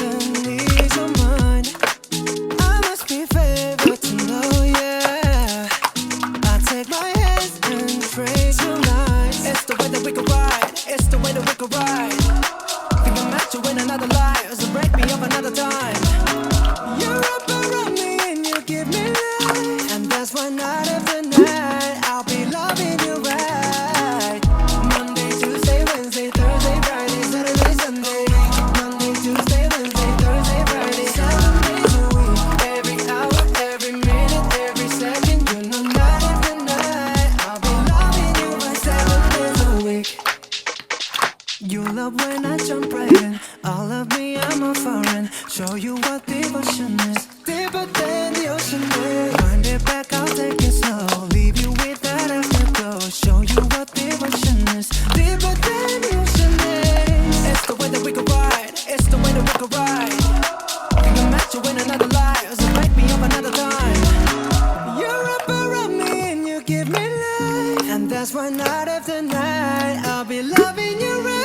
destinies are mine. I must be favored to know, yeah. I take my hands and pray tonight. It's the way that we could ride. It's the way that we could ride. Think I'm meant to win another life, so break me up another time. You're up around me and you give me life, and that's why night after night I'll be loving you right. Monday, Tuesday, Wednesday, Thursday, Friday, Saturday, Sunday. Monday, Tuesday, Wednesday, Thursday, Friday, 7 days a week. Every hour, every minute, every second, you know night after night I'll be loving you right 7 days a week. You love when I jump right in. All of me, I'm a foreign. Show you what devotion is. Deeper than the ocean is. Wind it back, I'll take it slow. Leave you with that afterglow. Show you what devotion is. Deeper than the ocean is. It's the way that we could ride. It's the way that we could ride. Think I'm meant to win another life, so wake me up another time. You're up around me and you give me life, and that's why night after night I'll be loving you right.